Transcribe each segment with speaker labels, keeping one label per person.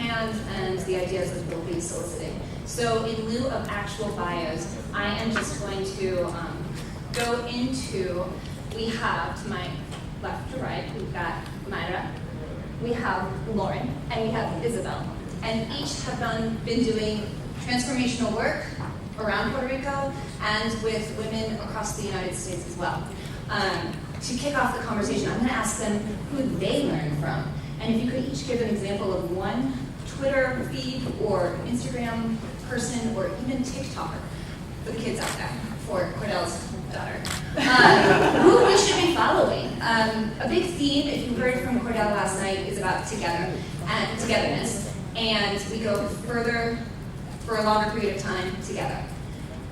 Speaker 1: shorthand, and the idea is that we'll be soliciting. So in lieu of actual bios, I am just going to go into, we have to my left to right, we've got Myra, we have Lauren, and we have Isabel. And each have been doing transformational work around Puerto Rico and with women across the United States as well. To kick off the conversation, I'm going to ask them who they learned from. And if you could each give an example of one Twitter feed or Instagram person or even TikToker for the kids out there, for Cordell's daughter, who we should be following. A big theme, if you heard from Cordell last night, is about togetherness. And we go further for a longer period of time together.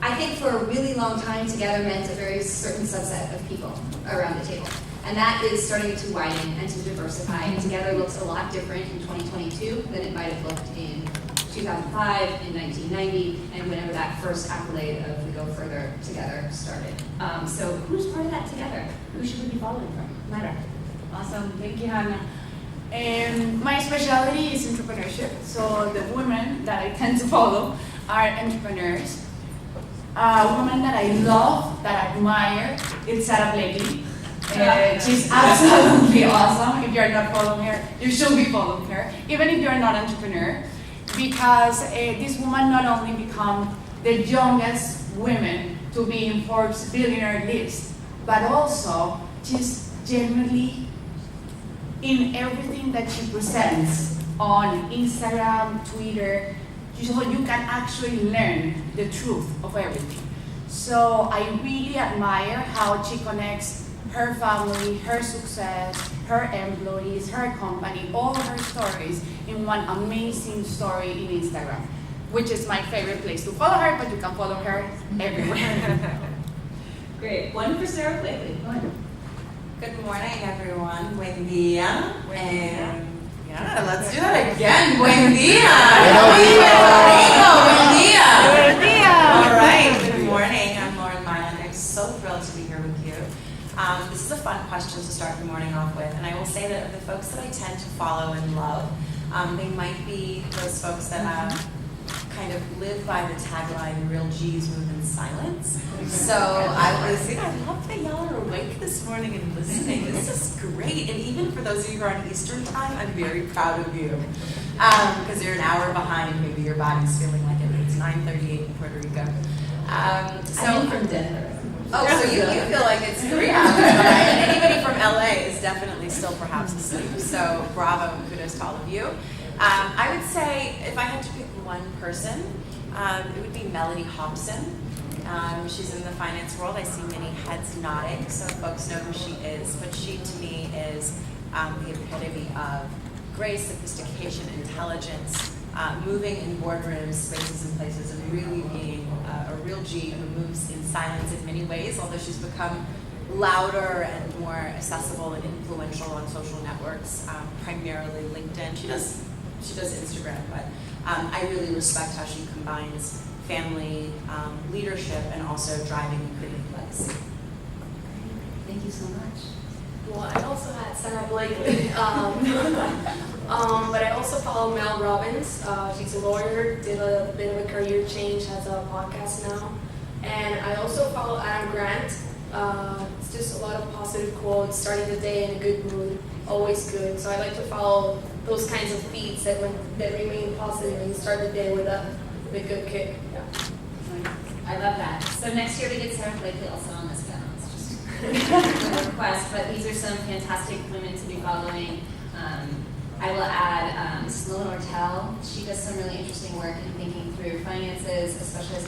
Speaker 1: I think for a really long time, together meant a very certain subset of people around the table. And that is starting to widen and to diversify. And together looks a lot different in 2022 than it might have looked in 2005, in 1990, and whenever that first accolade of the Go Further Together started. So who's part of that together? Who should we be following from? Myra.
Speaker 2: Awesome, thank you, Hannah. My specialty is entrepreneurship. So the women that I tend to follow are entrepreneurs. A woman that I love, that I admire, is Sarah Blakely. She's absolutely awesome. If you're not following her, you should be following her, even if you're not an entrepreneur, because this woman not only became the youngest woman to be in Forbes billionaire list, but also she's genuinely in everything that she presents on Instagram, Twitter, so you can actually learn the truth of everything. So I really admire how she connects her family, her success, her employees, her company, all her stories in one amazing story in Instagram, which is my favorite place to follow her, but you can follow her everywhere.
Speaker 1: Great. One for Sarah Blakely. Go ahead.
Speaker 3: Good morning, everyone. Buen día. Yeah, let's do that again. Buen día. Buen día.
Speaker 2: Buen día.
Speaker 3: All right. Good morning. I'm Lauren Mylan. I'm so thrilled to be here with you. This is a fun question to start the morning off with, and I will say that the folks that I tend to follow and love, they might be those folks that kind of live by the tagline, real G's move in silence. So I love that y'all are awake this morning and listening. This is great. And even for those of you who are on Eastern time, I'm very proud of you. Because you're an hour behind, maybe your body's feeling like it. It's 9:38 in Puerto Rico.
Speaker 1: I'm from Denver.
Speaker 3: Oh, so you feel like it's 3 hours behind. And anybody from LA is definitely still perhaps asleep. So bravo and kudos to all of you. I would say if I had to pick one person, it would be Melody Hobson. She's in the finance world. I see many heads nodding, so folks know who she is. But she, to me, is the epitome of grace, sophistication, intelligence, moving in boardrooms, spaces, and places, and really being a real G who moves in silence in many ways, although she's become louder and more accessible and influential on social networks, primarily LinkedIn. She does Instagram, but I really respect how she combines family, leadership, and also driving and creating legacy.
Speaker 1: Thank you so much.
Speaker 4: Well, I also had Sarah Blakely, but I also follow Mel Robbins. She's a lawyer, did a bit of a career change, has a podcast now. And I also follow Adam Grant. It's just a lot of positive quotes, starting the day in a good mood, always good. So I like to follow those kinds of feeds that remain positive and you start the day with a good kick. Yeah.
Speaker 1: I love that. So next year we get Sarah Blakely also on this panel. It's just a request, but these are some fantastic women to be following. I will add Sloan Ortel. She does some really interesting work in thinking through finances, especially as